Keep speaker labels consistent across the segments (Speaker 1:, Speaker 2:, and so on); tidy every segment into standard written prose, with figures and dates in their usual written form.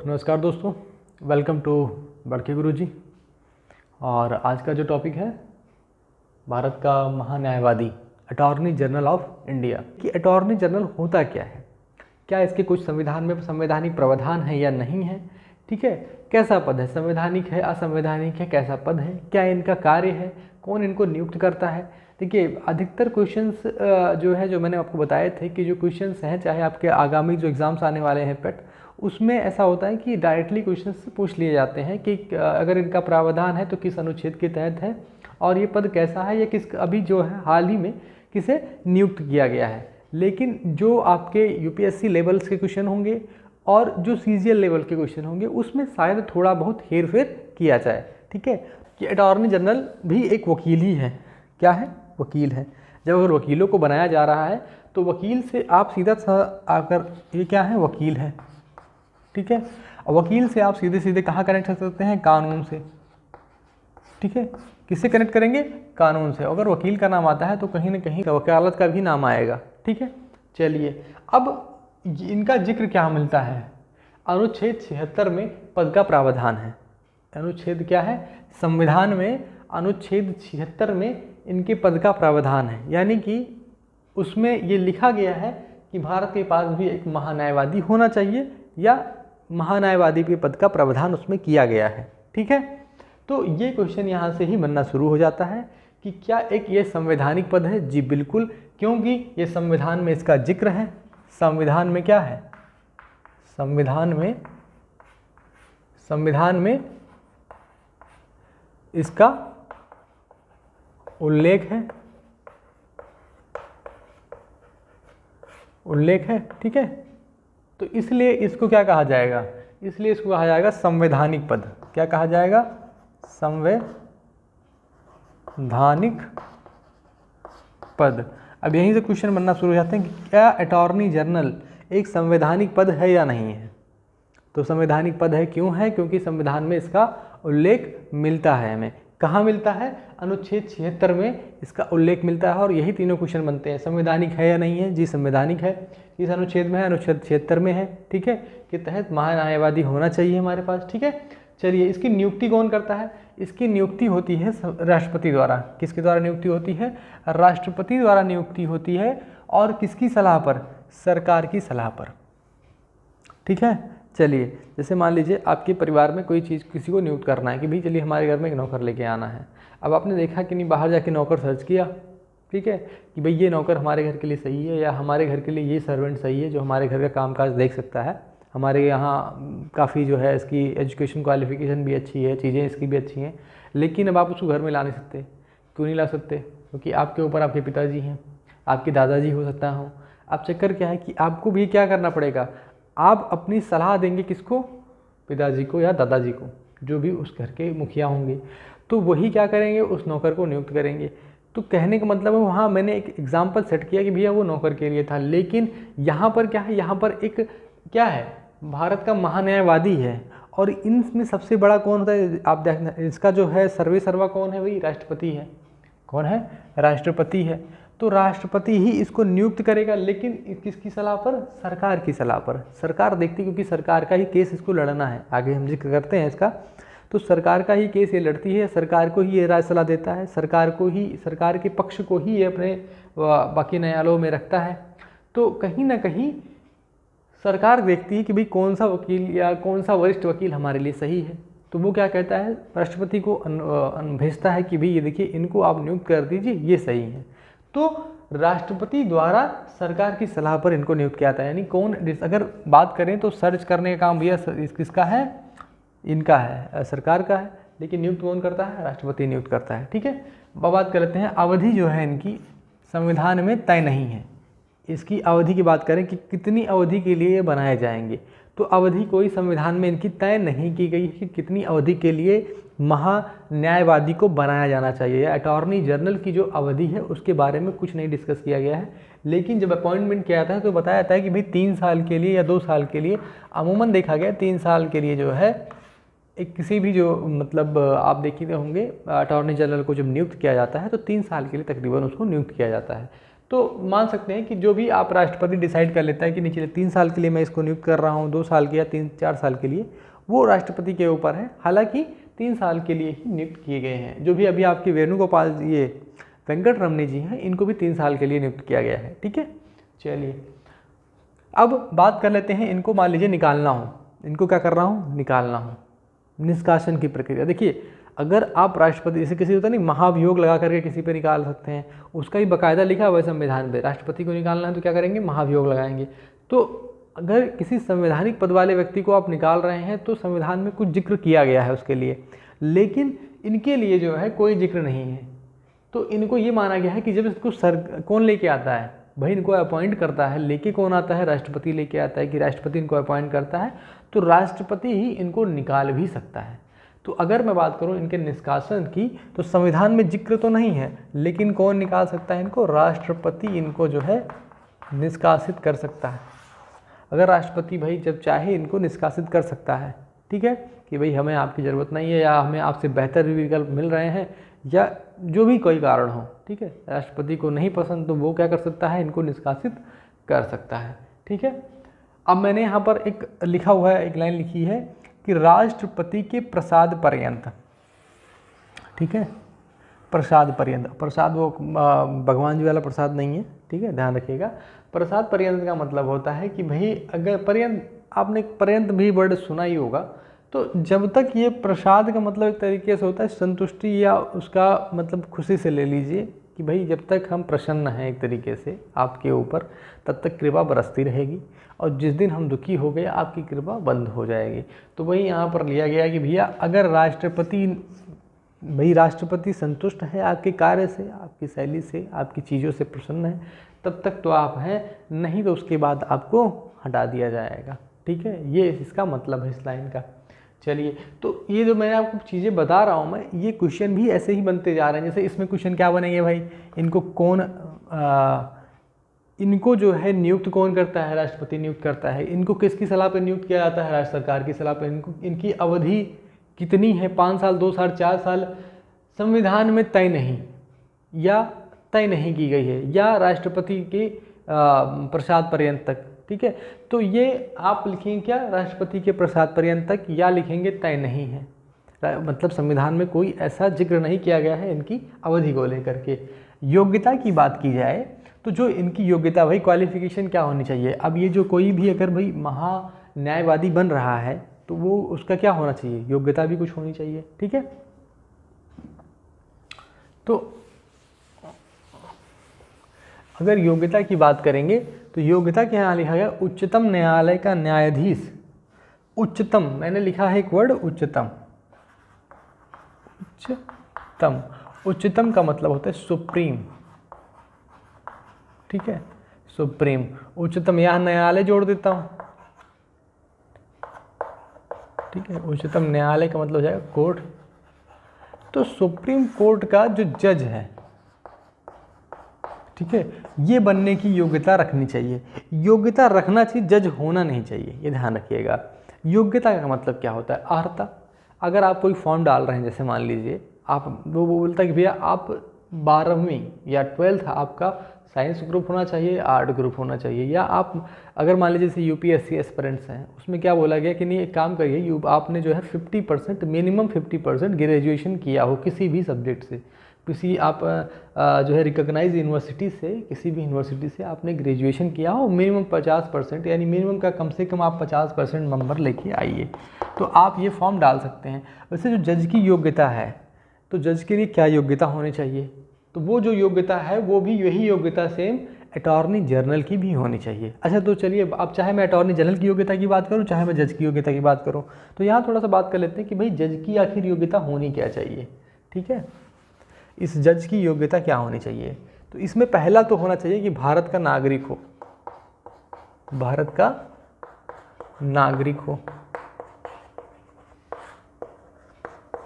Speaker 1: नमस्कार दोस्तों, welcome to बड़के गुरुजी। और आज का जो टॉपिक है भारत का महान्यायवादी अटॉर्नी जनरल ऑफ इंडिया कि अटॉर्नी जनरल होता क्या है, क्या इसके कुछ संविधान में संवैधानिक प्रावधान है या नहीं है। ठीक है, कैसा पद है, संवैधानिक है, असंवैधानिक है, कैसा पद है, क्या इनका कार्य है, कौन इनको नियुक्त करता है। देखिए, अधिकतर क्वेश्चंस जो है जो मैंने आपको बताए थे कि जो क्वेश्चंस हैं, चाहे आपके आगामी जो एग्ज़ाम्स आने वाले हैं पेट, उसमें ऐसा होता है कि डायरेक्टली क्वेश्चंस पूछ लिए जाते हैं कि अगर इनका प्रावधान है तो किस अनुच्छेद के तहत है और ये पद कैसा है, या किस अभी जो है हाल ही में किसे नियुक्त किया गया है। लेकिन जो आपके यूपीएससी लेवल्स के क्वेश्चन होंगे और जो सीजीएल लेवल के क्वेश्चन होंगे उसमें शायद थोड़ा बहुत हेर फेर किया जाए। ठीक है, कि अटॉर्नी जनरल भी एक वकील ही है। क्या है? वकील है। जब अगर वकीलों को बनाया जा रहा है तो वकील से आप सीधा आकर, ये क्या है? वकील है। ठीक है, वकील से आप सीधे सीधे कहाँ कनेक्ट कर सकते हैं? कानून से। ठीक है, किससे कनेक्ट करेंगे? कानून से। अगर वकील का नाम आता है तो कहीं ना कहीं वकालत का भी नाम आएगा। ठीक है, चलिए अब इनका जिक्र क्या मिलता है? अनुच्छेद 76 में पद का प्रावधान है। अनुच्छेद क्या है? संविधान में अनुच्छेद 76 में इनके पद का प्रावधान है, यानी कि उसमें ये लिखा गया है कि भारत के पास भी एक महान्यायवादी होना चाहिए, या महान्यायवादी के पद का प्रावधान उसमें किया गया है। ठीक है, तो ये क्वेश्चन यहाँ से ही बनना शुरू हो जाता है कि क्या एक ये संवैधानिक पद है? जी बिल्कुल, क्योंकि ये संविधान में इसका जिक्र है। संविधान में क्या है? संविधान में इसका उल्लेख है। ठीक है, तो इसलिए इसको क्या कहा जाएगा? इसलिए इसको कहा जाएगा संवैधानिक पद। क्या कहा जाएगा? संवैधानिक पद। अब यहीं से क्वेश्चन बनना शुरू हो जाते हैं कि क्या अटॉर्नी जनरल एक संवैधानिक पद है या नहीं है। तो संवैधानिक पद है। क्यों है? क्योंकि संविधान में इसका उल्लेख मिलता है। हमें कहाँ मिलता है? अनुच्छेद 76 में इसका उल्लेख मिलता है। और यही तीनों क्वेश्चन बनते हैं, संवैधानिक है या नहीं है। जी संवैधानिक है। इस अनुच्छेद में है, अनुच्छेद 76 में है। ठीक है, के तहत महान्यायवादी होना चाहिए हमारे पास। ठीक है, चलिए इसकी नियुक्ति कौन करता है? इसकी नियुक्ति होती है राष्ट्रपति द्वारा। किसके द्वारा नियुक्ति होती है? राष्ट्रपति द्वारा नियुक्ति होती है। और किसकी सलाह पर? सरकार की सलाह पर। ठीक है, चलिए जैसे मान लीजिए आपके परिवार में कोई चीज़ किसी को नियुक्त करना है कि भाई चलिए हमारे घर में एक नौकर लेके आना है। अब आपने देखा कि नहीं, बाहर जाके नौकर सर्च किया। ठीक है, कि भाई ये नौकर हमारे घर के लिए सही है, या हमारे घर के लिए ये सर्वेंट सही है जो हमारे घर का कामकाज देख सकता है। हमारे यहाँ काफ़ी जो है इसकी एजुकेशन क्वालिफिकेशन भी अच्छी है, चीज़ें इसकी भी अच्छी हैं। लेकिन अब आप उसको घर में ला नहीं सकते। क्यों नहीं ला सकते? क्योंकि आपके ऊपर आपके पिताजी हैं, आपके दादाजी हो सकता हो। अब चक्कर क्या है कि आपको भी क्या करना पड़ेगा? आप अपनी सलाह देंगे किसको? पिताजी को या दादाजी को, जो भी उस घर के मुखिया होंगे। तो वही क्या करेंगे? उस नौकर को नियुक्त करेंगे। तो कहने का मतलब है, वहाँ मैंने एक एग्जाम्पल सेट किया कि भैया वो नौकर के लिए था। लेकिन यहाँ पर क्या है? यहाँ पर एक क्या है? भारत का महान्यायवादी है। और इनमें सबसे बड़ा कौन होता है? आप देखना, इसका जो है सर्वे सर्वा कौन है? वही राष्ट्रपति है। कौन है? राष्ट्रपति है। तो राष्ट्रपति ही इसको नियुक्त करेगा, लेकिन किसकी सलाह पर? सरकार की सलाह पर। सरकार देखती, क्योंकि सरकार का ही केस इसको लड़ना है। आगे हम जिक्र करते हैं इसका। तो सरकार का ही केस ये लड़ती है, सरकार को ही ये राय सलाह देता है, सरकार के पक्ष को ही ये अपने बाकी न्यायालयों में रखता है। तो कहीं ना कहीं सरकार देखती है कि भाई कौन सा वकील या कौन सा वरिष्ठ वकील हमारे लिए सही है। तो वो क्या कहता है? राष्ट्रपति को भेजता है कि भाई ये देखिए, इनको आप नियुक्त कर दीजिए, ये सही है। तो राष्ट्रपति द्वारा सरकार की सलाह पर इनको नियुक्त किया जाता है। यानी कौन, अगर बात करें तो सर्च करने का काम भैया किसका है? इनका है, सरकार का है। लेकिन नियुक्त कौन करता है? राष्ट्रपति नियुक्त करता है। ठीक है, अब बात कर लेते हैं। अवधि जो है इनकी संविधान में तय नहीं है। इसकी अवधि की बात करें कि कितनी अवधि के लिए ये बनाए जाएंगे, तो अवधि कोई संविधान में इनकी तय नहीं की गई है कि कितनी अवधि के लिए महान्यायवादी को बनाया जाना चाहिए, या अटॉर्नी जनरल की जो अवधि है उसके बारे में कुछ नहीं डिस्कस किया गया है। लेकिन जब अपॉइंटमेंट किया जाता है तो बताया जाता है कि भाई 3 साल के लिए या 2 साल के लिए, अमूमन देखा गया 3 साल के लिए जो है एक किसी भी जो मतलब आप देखते होंगे अटॉर्नी जनरल को जब नियुक्त किया जाता है तो 3 साल के लिए तकरीबन उसको नियुक्त किया जाता है। तो मान सकते हैं कि जो भी आप राष्ट्रपति डिसाइड कर लेता है कि निचले 3 साल के लिए मैं इसको नियुक्त कर रहा हूँ, 2 साल के या 3-4 साल के लिए, वो राष्ट्रपति के ऊपर है। हालांकि 3 साल के लिए ही नियुक्त किए गए हैं। जो भी अभी आपके वेणुगोपाल ये वेंकट रमनी जी हैं, इनको भी 3 साल के लिए नियुक्त किया गया है। ठीक है, चलिए अब बात कर लेते हैं, इनको मान लीजिए निकालना हो, इनको क्या कर रहा हूँ, निकालना हो, निष्कासन की प्रक्रिया। देखिए अगर आप राष्ट्रपति, जैसे किसी होता नहीं महाभियोग लगा करके किसी पे निकाल सकते हैं, उसका ही बाकायदा लिखा हुआ है संविधान पे, राष्ट्रपति को निकालना है तो क्या करेंगे, महाभियोग लगाएंगे। तो अगर किसी संवैधानिक पद वाले व्यक्ति को आप निकाल रहे हैं तो संविधान में कुछ जिक्र किया गया है उसके लिए, लेकिन इनके लिए जो है कोई जिक्र नहीं है। तो इनको ये माना गया है कि जब इसको कौन लेके आता है, भाई इनको अपॉइंट करता है, लेके कौन आता है, राष्ट्रपति लेके आता है, कि राष्ट्रपति इनको अपॉइंट करता है, तो राष्ट्रपति ही इनको निकाल भी सकता है। तो अगर मैं बात करूं इनके निष्कासन की, तो संविधान में जिक्र तो नहीं है, लेकिन कौन निकाल सकता है इनको, राष्ट्रपति इनको जो है निष्कासित कर सकता है। अगर राष्ट्रपति भाई जब चाहे इनको निष्कासित कर सकता है, ठीक है, कि भाई हमें आपकी ज़रूरत नहीं है, या हमें आपसे बेहतर विकल्प मिल रहे हैं, या जो भी कोई कारण हो, ठीक है, राष्ट्रपति को नहीं पसंद, तो वो क्या कर सकता है, इनको निष्कासित कर सकता है। ठीक है, अब मैंने यहाँ पर एक लिखा हुआ है, एक लाइन लिखी है कि राष्ट्रपति के प्रसाद पर्यंत, ठीक है, प्रसाद पर्यंत, प्रसाद वो भगवान जी वाला प्रसाद नहीं है, ठीक है, ध्यान रखिएगा। प्रसाद पर्यंत का मतलब होता है कि भाई अगर पर्यंत, आपने पर्यंत भी वर्ड सुना ही होगा, तो जब तक ये प्रसाद का मतलब एक तरीके से होता है संतुष्टि, या उसका मतलब खुशी से ले लीजिए कि भाई जब तक हम प्रसन्न हैं एक तरीके से आपके ऊपर, तब तक कृपा बरसती रहेगी, और जिस दिन हम दुखी हो गए आपकी कृपा बंद हो जाएगी। तो वही यहाँ पर लिया गया कि भैया अगर राष्ट्रपति संतुष्ट है आपके कार्य से, आपकी शैली से, आपकी चीज़ों से प्रसन्न है, तब तक तो आप हैं, नहीं तो उसके बाद आपको हटा दिया जाएगा। ठीक है, ये इसका मतलब है इस लाइन का। चलिए, तो ये जो मैं आपको चीज़ें बता रहा हूँ मैं, ये क्वेश्चन भी ऐसे ही बनते जा रहे हैं। जैसे इसमें क्वेश्चन क्या बनेंगे भाई, इनको कौन इनको जो है नियुक्त कौन करता है, राष्ट्रपति नियुक्त करता है। इनको किसकी सलाह पर नियुक्त किया जाता है, राज्य सरकार की सलाह पर। इनकी अवधि कितनी है, 5 साल, 2 साल, 4 साल, संविधान में तय नहीं, या तय नहीं की गई है, या राष्ट्रपति के प्रसाद पर्यंत तक। ठीक है, तो ये आप लिखेंगे क्या, राष्ट्रपति के प्रसाद पर्यंत तक, या लिखेंगे तय नहीं है, मतलब संविधान में कोई ऐसा जिक्र नहीं किया गया है इनकी अवधि को लेकर के। योग्यता की बात की जाए तो जो इनकी योग्यता, भाई क्वालिफिकेशन क्या होनी चाहिए। अब ये जो कोई भी अगर भाई महान्यायवादी बन रहा है तो वो उसका क्या होना चाहिए, योग्यता भी कुछ होनी चाहिए। ठीक है, तो अगर योग्यता की बात करेंगे तो योग्यता के यहाँ लिखा गया उच्चतम न्यायालय का न्यायाधीश। उच्चतम, मैंने लिखा है एक वर्ड उच्चतम। उच्चतम, उच्चतम का मतलब होता है सुप्रीम। ठीक है, सुप्रीम, उच्चतम, यहाँ न्यायालय जोड़ देता हूँ। ठीक है, उच्चतम न्यायालय का मतलब हो जाएगा कोर्ट। तो सुप्रीम कोर्ट का जो जज है, ठीक है, ये बनने की योग्यता रखनी चाहिए। योग्यता रखना चाहिए, जज होना नहीं चाहिए, ये ध्यान रखिएगा। योग्यता का मतलब क्या होता है, अर्हता। अगर आप कोई फॉर्म डाल रहे हैं, जैसे मान लीजिए आप, वो बोलता है कि भैया आप 12वीं या 12th आपका साइंस ग्रुप होना चाहिए, आर्ट ग्रुप होना चाहिए, या आप अगर मान लीजिए जैसे UPSC एस्पिरेंट्स हैं, उसमें क्या बोला गया कि नहीं, एक काम करिए, आपने जो है 50%, मिनिमम 50% ग्रेजुएशन किया हो किसी भी सब्जेक्ट से, किसी आप जो है रिकॉग्नाइज यूनिवर्सिटी से, किसी भी यूनिवर्सिटी से आपने ग्रेजुएशन किया हो, मिनिमम 50%, यानी मिनिमम का कम से कम आप 50% नंबर लेके आइए, तो आप ये फॉर्म डाल सकते हैं। वैसे जो जज की योग्यता है, तो जज के लिए क्या योग्यता होनी चाहिए, तो वो जो योग्यता है वो भी यही योग्यता सेम अटॉर्नी जनरल की भी होनी चाहिए। अच्छा, तो चलिए, अब चाहे मैं अटॉर्नी जनरल की योग्यता की बात करूं, चाहे मैं जज की योग्यता की बात करूं, तो यहाँ थोड़ा सा बात कर लेते हैं कि भाई जज की आखिर योग्यता होनी क्या चाहिए। ठीक है, इस जज की योग्यता क्या होनी चाहिए, तो इसमें पहला तो होना चाहिए कि भारत का नागरिक हो, भारत का नागरिक हो।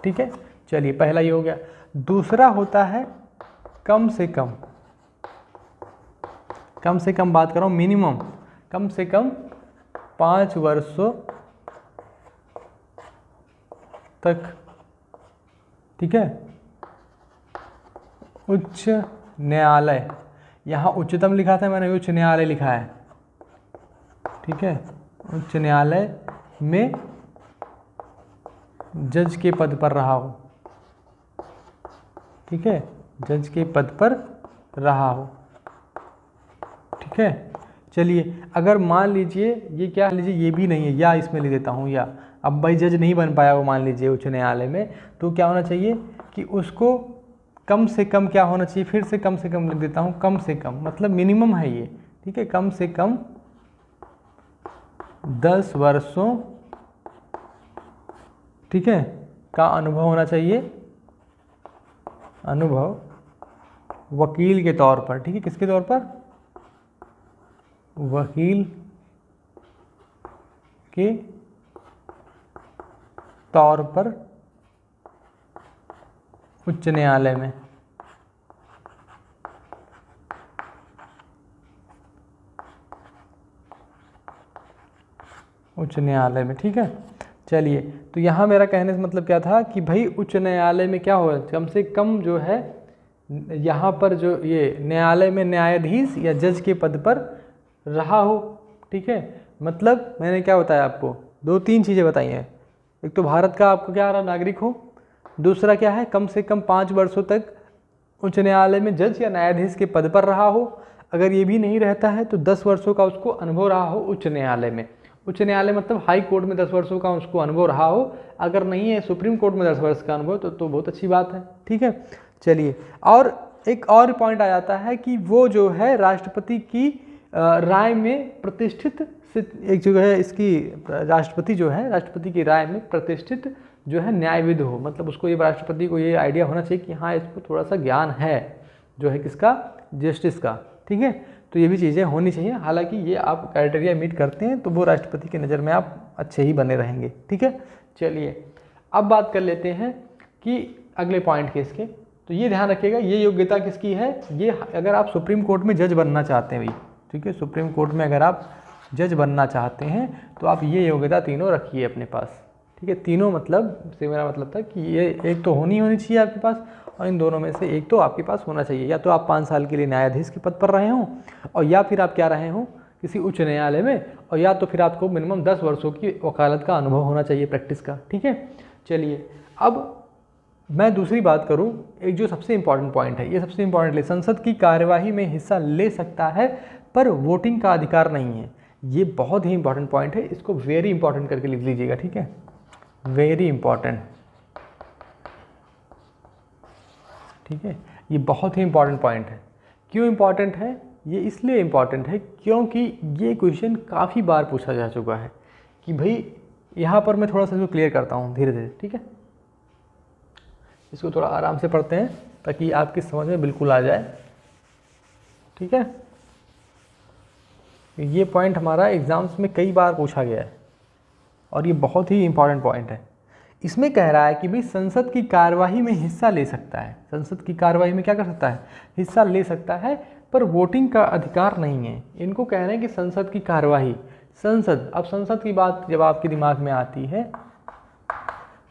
Speaker 1: ठीक है, चलिए, पहला ये हो गया। दूसरा होता है कम से कम बात कर रहा हूँ, मिनिमम कम से कम 5 वर्षों तक, ठीक है, उच्च न्यायालय यहाँ उच्चतम लिखा था, मैंने उच्च न्यायालय लिखा है, ठीक है। उच्च न्यायालय में जज के पद पर रहा हो, ठीक है, जज के पद पर रहा हो, ठीक है। चलिए अगर मान लीजिए ये क्या लीजिए, ये भी नहीं है, या इसमें ले देता हूँ या, अब भाई जज नहीं बन पाया वो मान लीजिए उच्च न्यायालय में, तो क्या होना चाहिए कि उसको कम से कम क्या होना चाहिए, फिर से कम लिख देता हूँ, कम से कम मतलब मिनिमम है ये, ठीक है, कम से कम 10 वर्षों, ठीक है, का अनुभव होना चाहिए, अनुभव वकील के तौर पर, ठीक है, किसके तौर पर, वकील के तौर पर उच्च न्यायालय में, उच्च न्यायालय में, ठीक है। चलिए तो यहाँ मेरा कहने से मतलब क्या था कि भाई उच्च न्यायालय में क्या हो, कम से कम जो है यहाँ पर जो ये न्यायालय में न्यायाधीश या जज के पद पर रहा हो, ठीक है। मतलब मैंने क्या बताया आपको, 2-3 चीज़ें बताई हैं। एक तो भारत का आपको क्या रहा, नागरिक हो, दूसरा क्या है, कम से कम 5 वर्षों तक उच्च न्यायालय में जज या न्यायाधीश के पद पर रहा हो। अगर ये भी नहीं रहता है तो 10 वर्षों का उसको अनुभव रहा हो उच्च न्यायालय में। उच्च न्यायालय मतलब हाई कोर्ट में 10 वर्षों का उसको अनुभव रहा हो। अगर नहीं है सुप्रीम कोर्ट में 10 वर्ष का अनुभव तो बहुत अच्छी बात है, ठीक है। चलिए और एक और पॉइंट आ जाता है कि वो जो है राष्ट्रपति की राय में प्रतिष्ठित, एक जो है इसकी राष्ट्रपति जो है, राष्ट्रपति की राय में प्रतिष्ठित जो है न्यायविद हो। मतलब उसको ये राष्ट्रपति को ये आइडिया होना चाहिए कि हाँ इसको थोड़ा सा ज्ञान है जो है किसका, जस्टिस का, ठीक है। तो ये भी चीज़ें होनी चाहिए। हालांकि ये आप क्राइटेरिया मीट करते हैं तो वो राष्ट्रपति की नज़र में आप अच्छे ही बने रहेंगे, ठीक है। चलिए अब बात कर लेते हैं कि अगले पॉइंट के इसके। तो ये ध्यान रखिएगा, ये योग्यता किसकी है, ये अगर आप सुप्रीम कोर्ट में जज बनना चाहते हैं भाई, ठीक है, सुप्रीम कोर्ट में अगर आप जज बनना चाहते हैं तो आप ये योग्यता तीनों रखिए अपने पास, ठीक है। तीनों मतलब से मेरा मतलब था कि ये एक तो होनी चाहिए आपके पास, और इन दोनों में से एक तो आपके पास होना चाहिए। या तो आप 5 साल के लिए न्यायाधीश के पद पर रहे हों, और या फिर आप क्या रहे हों किसी उच्च न्यायालय में, और या तो फिर आपको मिनिमम 10 वर्षों की वकालत का अनुभव होना चाहिए, प्रैक्टिस का, ठीक है। चलिए अब मैं दूसरी बात करूं, एक जो सबसे इंपॉर्टेंट पॉइंट है, ये सबसे इंपॉर्टेंट है, संसद की कार्यवाही में हिस्सा ले सकता है पर वोटिंग का अधिकार नहीं है। ये बहुत ही इंपॉर्टेंट पॉइंट है, इसको वेरी इंपॉर्टेंट करके लिख लीजिएगा, ठीक है, वेरी इंपॉर्टेंट, ठीक है। ये बहुत ही इंपॉर्टेंट पॉइंट है। क्यों इंपॉर्टेंट है, ये इसलिए इंपॉर्टेंट है क्योंकि ये क्वेश्चन काफ़ी बार पूछा जा चुका है कि भाई, यहाँ पर मैं थोड़ा सा इसको क्लियर करता हूँ धीरे धीरे, ठीक है। इसको थोड़ा आराम से पढ़ते हैं ताकि आपकी समझ में बिल्कुल आ जाए, ठीक है। ये पॉइंट हमारा एग्जाम्स में कई बार पूछा गया है और ये बहुत ही इंपॉर्टेंट पॉइंट है। इसमें कह रहा है कि भाई संसद की कार्यवाही में हिस्सा ले सकता है, संसद की कार्यवाही में क्या कर सकता है, हिस्सा ले सकता है, पर वोटिंग का अधिकार नहीं है। इनको कह रहे हैं कि संसद की कार्यवाही, संसद, अब संसद की बात जब आपके दिमाग में आती है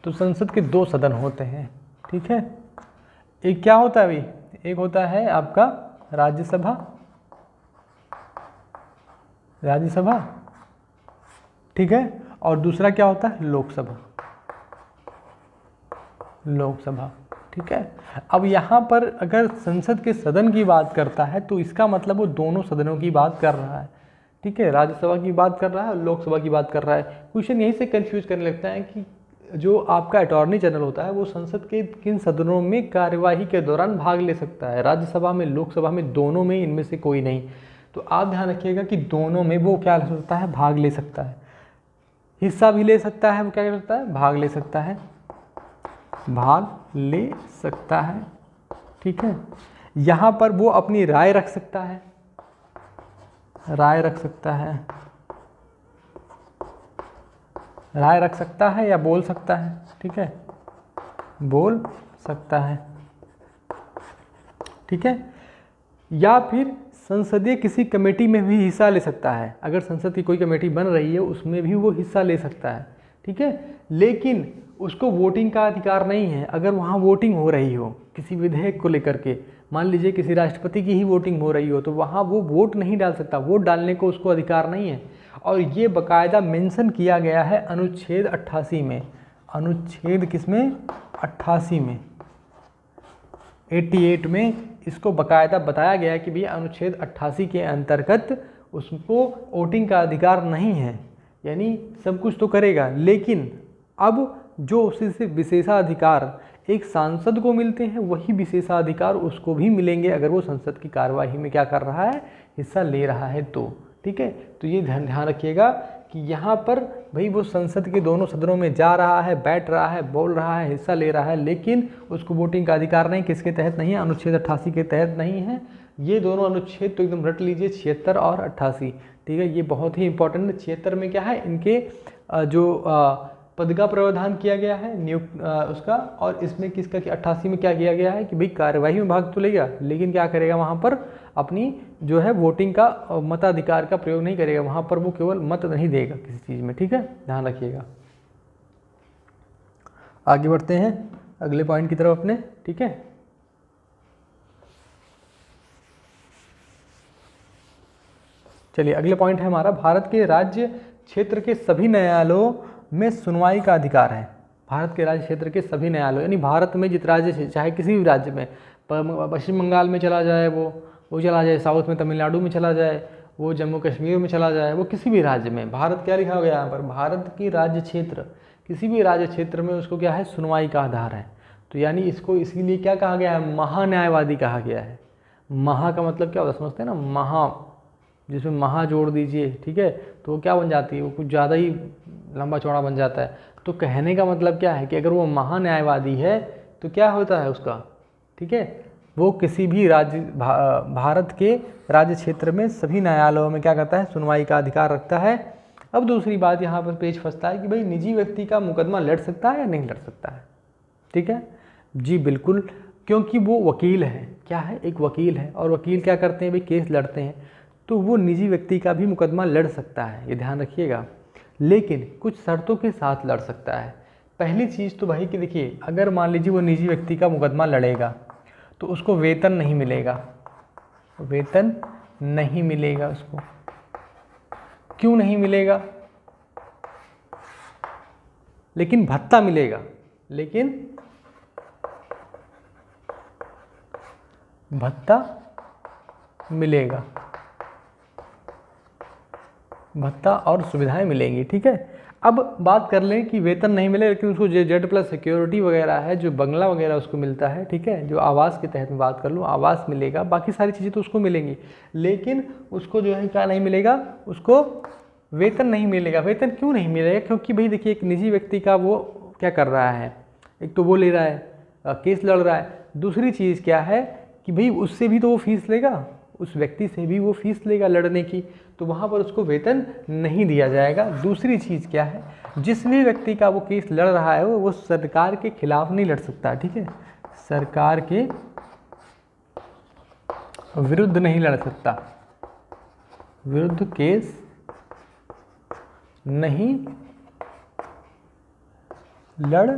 Speaker 1: तो संसद के 2 सदन होते हैं, ठीक है। एक क्या होता है भाई, एक होता है आपका राज्यसभा, राज्यसभा, ठीक है, और दूसरा क्या होता है, लोकसभा, लोकसभा, ठीक है। अब यहाँ पर अगर संसद के सदन की बात करता है तो इसका मतलब वो दोनों सदनों की बात कर रहा है, ठीक है, राज्यसभा की बात कर रहा है और लोकसभा की बात कर रहा है। क्वेश्चन यहीं से कंफ्यूज करने लगता है कि जो आपका अटॉर्नी जनरल होता है वो संसद के किन सदनों में कार्यवाही के दौरान भाग ले सकता है, राज्यसभा में, लोकसभा में, दोनों में, इनमें से कोई नहीं। तो आप ध्यान रखिएगा कि दोनों में वो क्या ले सकता है, भाग ले सकता है, हिस्सा भी ले सकता है, वो क्या कर सकता है, भाग ले सकता है, भाग ले सकता है, ठीक है। यहाँ पर वो अपनी राय रख सकता है, राय रख सकता है, राय रख सकता है या बोल सकता है, ठीक है, बोल सकता है, ठीक है। या फिर संसदीय किसी कमेटी में भी हिस्सा ले सकता है, अगर संसद की कोई कमेटी बन रही है उसमें भी वो हिस्सा ले सकता है, ठीक है। लेकिन उसको वोटिंग का अधिकार नहीं है। अगर वहाँ वोटिंग हो रही हो किसी विधेयक को लेकर के, मान लीजिए किसी राष्ट्रपति की ही वोटिंग हो रही हो, तो वहाँ वो वोट नहीं डाल सकता, वोट डालने को उसको अधिकार नहीं है। और ये बाकायदा मेंशन किया गया है अनुच्छेद 88 में। अनुच्छेद किसमें? 88 में, 88 में इसको बाकायदा बताया गया है कि भैया अनुच्छेद 88 के अंतर्गत उसको वोटिंग का अधिकार नहीं है। यानी सब कुछ तो करेगा, लेकिन अब जो उससे विशेषाधिकार एक सांसद को मिलते हैं, वही विशेषाधिकार उसको भी मिलेंगे अगर वो संसद की कार्यवाही में क्या कर रहा है? हिस्सा ले रहा है तो। ठीक है, तो ये ध्यान रखिएगा कि यहाँ पर भाई वो संसद के दोनों सदनों में जा रहा है, बैठ रहा है, बोल रहा है, हिस्सा ले रहा है, लेकिन उसको वोटिंग का अधिकार नहीं। किसके तहत नहीं है? अनुच्छेद 88 के तहत नहीं है। ये दोनों अनुच्छेद तो एकदम रट लीजिए, 76 और 88। ठीक है, ये बहुत ही इंपॉर्टेंट है। 76 में क्या है? इनके जो पद का प्रावधान किया गया है नियुक्त उसका, और इसमें किसका कि 88 में क्या किया गया है कि भाई कार्यवाही में भाग तो लेगा, लेकिन क्या करेगा? वहाँ पर अपनी जो है वोटिंग का मताधिकार का प्रयोग नहीं करेगा, वहाँ पर वो केवल मत नहीं देगा किसी चीज़ में। ठीक है, ध्यान रखिएगा। आगे बढ़ते हैं अगले पॉइंट की तरफ अपने। ठीक है, चलिए अगले पॉइंट है हमारा, भारत के राज्य क्षेत्र के सभी न्यायालयों में सुनवाई का अधिकार है। भारत के राज्य क्षेत्र के सभी न्यायालय, यानी भारत में जित राज्य, चाहे किसी भी राज्य में, पश्चिम बंगाल में चला जाए वो चला जाए, साउथ में तमिलनाडु में चला जाए, वो जम्मू कश्मीर में चला जाए, वो किसी भी राज्य में, भारत क्या लिखा गया यहाँ पर? भारत की राज्य क्षेत्र, किसी भी राज्य क्षेत्र में उसको क्या है? सुनवाई का आधार है। तो यानी इसको इसीलिए क्या कहा गया है? महान्यायवादी कहा गया है। महा का मतलब क्या होता है समझते हैं ना? महा, जिसमें महा जोड़ दीजिए, ठीक है, तो वो क्या बन जाती है? वो कुछ ज़्यादा ही लंबा चौड़ा बन जाता है। तो कहने का मतलब क्या है कि अगर वो महान्यायवादी है तो क्या होता है उसका? ठीक है, वो किसी भी राज्य भारत के राज्य क्षेत्र में सभी न्यायालयों में क्या करता है? सुनवाई का अधिकार रखता है। अब दूसरी बात यहाँ पर पेच फंसता है कि भाई निजी व्यक्ति का मुकदमा लड़ सकता है या नहीं लड़ सकता है? ठीक है जी, बिल्कुल, क्योंकि वो वकील है। क्या है? एक वकील है, और वकील क्या करते हैं भाई? केस लड़ते हैं, तो वो निजी व्यक्ति का भी मुकदमा लड़ सकता है, ये ध्यान रखिएगा, लेकिन कुछ शर्तों के साथ लड़ सकता है। पहली चीज़ तो भाई कि देखिए, अगर मान लीजिए वो निजी व्यक्ति का मुकदमा लड़ेगा तो उसको वेतन नहीं मिलेगा, वेतन नहीं मिलेगा उसको। क्यों नहीं मिलेगा? लेकिन भत्ता मिलेगा, लेकिन भत्ता मिलेगा, भत्ता और सुविधाएं मिलेंगी। ठीक है, अब बात कर लें कि वेतन नहीं मिले, लेकिन उसको Z+ सिक्योरिटी वगैरह है, जो बंगला वगैरह उसको मिलता है। ठीक है, जो आवास के तहत में बात कर लूँ, आवास मिलेगा, बाकी सारी चीज़ें तो उसको मिलेंगी, लेकिन उसको जो है क्या नहीं मिलेगा? उसको वेतन नहीं मिलेगा। वेतन क्यों नहीं मिलेगा? क्योंकि भाई देखिए, एक निजी व्यक्ति का वो क्या कर रहा है? एक तो वो ले रहा है, केस लड़ रहा है, दूसरी चीज़ क्या है कि भाई उससे भी तो वो फीस लेगा, उस व्यक्ति से भी वो फीस लेगा लड़ने की, तो वहाँ पर उसको वेतन नहीं दिया जाएगा। दूसरी चीज़ क्या है? जिस भी व्यक्ति का वो केस लड़ रहा है वो सरकार के खिलाफ नहीं लड़ सकता। ठीक है, सरकार के विरुद्ध नहीं लड़ सकता, विरुद्ध केस नहीं लड़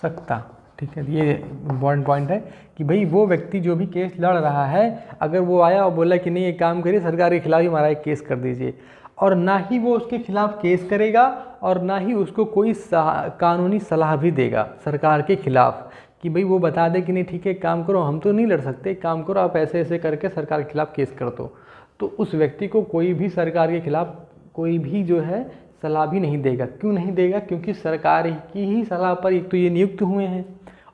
Speaker 1: सकता। ठीक है, ये इम्पॉर्टेंट पॉइंट है कि भाई वो व्यक्ति जो भी केस लड़ रहा है, अगर वो आया और बोला कि नहीं एक काम करिए, सरकार के खिलाफ ही हमारा एक केस कर दीजिए, और ना ही वो उसके खिलाफ केस करेगा और ना ही उसको कोई कानूनी सलाह भी देगा सरकार के खिलाफ, कि भाई वो बता दे कि नहीं ठीक है एक काम करो, हम तो नहीं लड़ सकते, एक काम करो आप ऐसे ऐसे करके सरकार के खिलाफ केस कर दो, तो उस व्यक्ति को कोई भी सरकार के खिलाफ कोई भी जो है सलाह भी नहीं देगा। क्यों नहीं देगा? क्योंकि सरकार की ही सलाह पर एक तो ये नियुक्त हुए हैं,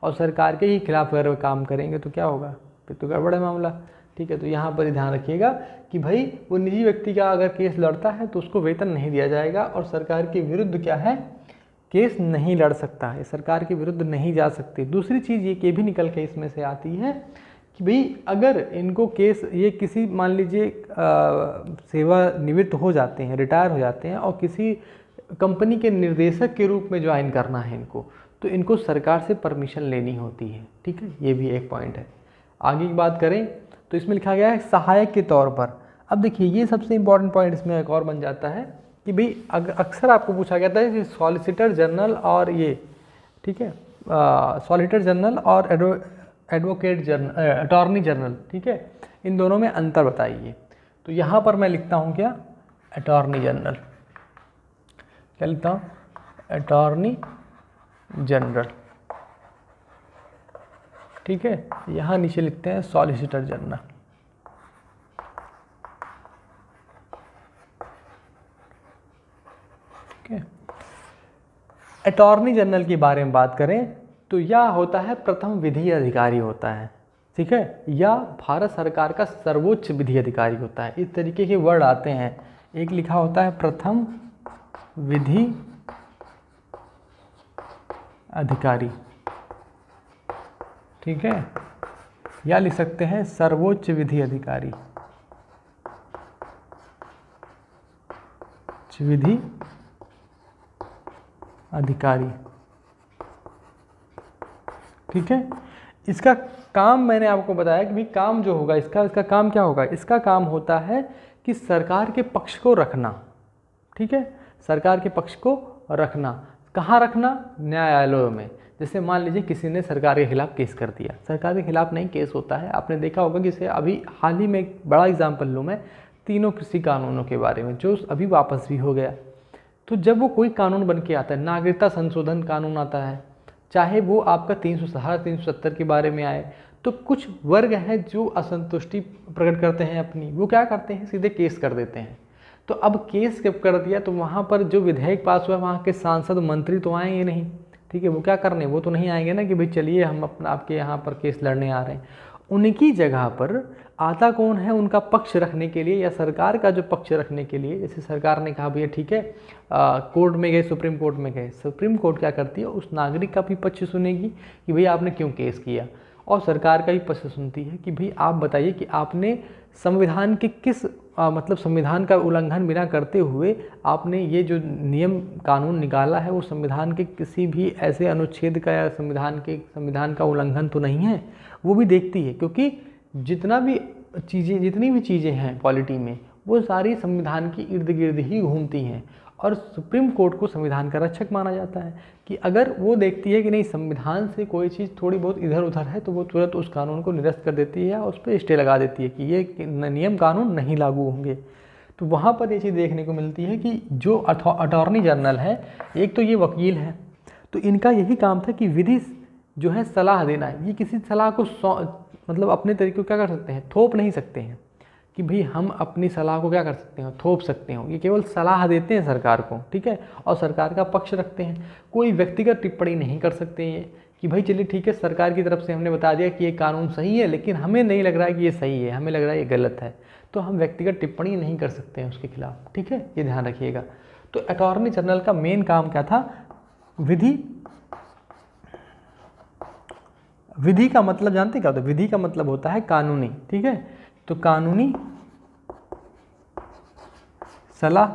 Speaker 1: और सरकार के ही खिलाफ अगर काम करेंगे तो क्या होगा? फिर तो गड़बड़ है मामला। ठीक है, तो यहाँ पर ध्यान रखिएगा कि भाई वो निजी व्यक्ति का अगर केस लड़ता है तो उसको वेतन नहीं दिया जाएगा, और सरकार के विरुद्ध क्या है? केस नहीं लड़ सकता है, सरकार के विरुद्ध नहीं जा सकती। दूसरी चीज़ ये भी निकल के इसमें से आती है कि भाई अगर इनको केस, ये किसी मान लीजिए सेवानिवृत्त हो जाते हैं, रिटायर हो जाते हैं, और किसी कंपनी के निर्देशक के रूप में ज्वाइन करना है इनको, तो इनको सरकार से परमिशन लेनी होती है। ठीक है, ये भी एक पॉइंट है। आगे की बात करें तो इसमें लिखा गया है सहायक के तौर पर। अब देखिए, ये सबसे इम्पॉर्टेंट पॉइंट इसमें एक और बन जाता है कि भाई अक्सर आपको पूछा गया था कि सॉलिसिटर जनरल और ये, ठीक है, सॉलिसिटर जनरल और एडवोकेट जनरल, अटॉर्नी जनरल, ठीक है, इन दोनों में अंतर बताइए। तो यहाँ पर मैं लिखता हूँ क्या, अटॉर्नी जनरल, क्या लिखता हूँ, अटॉर्नी जनरल, ठीक है। यहाँ नीचे लिखते हैं सॉलिसिटर जनरल, ठीक है। अटॉर्नी जनरल के बारे में बात करें तो यह होता है प्रथम विधि अधिकारी होता है, ठीक है, या भारत सरकार का सर्वोच्च विधि अधिकारी होता है। इस तरीके के वर्ड आते हैं, एक लिखा होता है प्रथम विधि अधिकारी, ठीक है, या लिख सकते हैं सर्वोच्च विधि अधिकारी, विधि अधिकारी, ठीक है। इसका काम मैंने आपको बताया कि भाई काम जो होगा इसका काम क्या होगा, इसका काम होता है कि सरकार के पक्ष को रखना, ठीक है, सरकार के पक्ष को रखना। कहाँ रखना, न्यायालयों में। जैसे मान लीजिए किसी ने सरकार के खिलाफ केस कर दिया, सरकार के खिलाफ नहीं केस होता है, आपने देखा होगा कि इसे अभी हाल ही में एक बड़ा एग्जाम्पल लूँ मैं, तीनों कृषि कानूनों के बारे में, जो अभी वापस भी हो गया। तो जब वो कोई कानून बन के आता है, नागरिकता संशोधन कानून आता है, चाहे वो आपका 370 के बारे में आए, तो कुछ वर्ग हैं जो असंतुष्टि प्रकट करते हैं अपनी, वो क्या करते हैं, सीधे केस कर देते हैं। तो अब केस जब कर दिया तो वहाँ पर जो विधेयक पास हुआ, वहाँ के सांसद मंत्री तो आएंगे नहीं, ठीक है, वो क्या करने, वो तो नहीं आएंगे ना कि भाई चलिए हम अपना आपके यहाँ पर केस लड़ने आ रहे हैं। उनकी जगह पर आता कौन है, उनका पक्ष रखने के लिए, या सरकार का जो पक्ष रखने के लिए। जैसे सरकार ने कहा भैया ठीक है, कोर्ट में गए, सुप्रीम कोर्ट में गए, सुप्रीम कोर्ट क्या करती है, उस नागरिक का भी पक्ष सुनेगी कि भाई आपने क्यों केस किया, और सरकार का भी पक्ष सुनती है कि भाई आप बताइए कि आपने संविधान के किस मतलब संविधान का उल्लंघन बिना करते हुए आपने ये जो नियम कानून निकाला है वो संविधान के किसी भी ऐसे अनुच्छेद का या संविधान का उल्लंघन तो नहीं है, वो भी देखती है। क्योंकि जितनी भी चीज़ें हैं पॉलिटी में, वो सारी संविधान की इर्द गिर्द ही घूमती हैं, और सुप्रीम कोर्ट को संविधान का रक्षक माना जाता है कि अगर वो देखती है कि नहीं संविधान से कोई चीज़ थोड़ी बहुत इधर उधर है, तो वो तुरंत उस कानून को निरस्त कर देती है या उस पर स्टे लगा देती है कि ये नियम कानून नहीं लागू होंगे। तो वहाँ पर ये चीज़ देखने को मिलती है कि जो अटॉर्नी जनरल है, एक तो ये वकील है, तो इनका यही काम था कि विधि जो है सलाह देना है। ये किसी सलाह को मतलब अपने तरीके को क्या कर सकते हैं, थोप नहीं सकते हैं कि भाई हम अपनी सलाह को क्या कर सकते हैं, थोप सकते हो। ये केवल सलाह देते हैं सरकार को, ठीक है, और सरकार का पक्ष रखते हैं। कोई व्यक्तिगत टिप्पणी नहीं कर सकते ये कि भाई चलिए ठीक है, सरकार की तरफ से हमने बता दिया कि ये कानून सही है, लेकिन हमें नहीं लग रहा है कि ये सही है, हमें लग रहा है ये गलत है, तो हम व्यक्तिगत टिप्पणी नहीं कर सकते हैं उसके खिलाफ, ठीक है, ये ध्यान रखिएगा। तो अटॉर्नी जनरल का मेन काम क्या था, विधि का मतलब जानते क्या होता है, विधि का मतलब होता है कानूनी, ठीक है, तो कानूनी सलाह,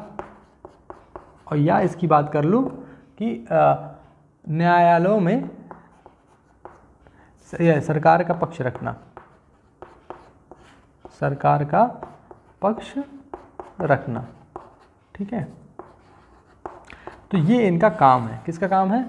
Speaker 1: और या इसकी बात कर लूँ कि न्यायालयों में सरकार का पक्ष रखना, सरकार का पक्ष रखना, ठीक है। तो ये इनका काम है, किसका काम है,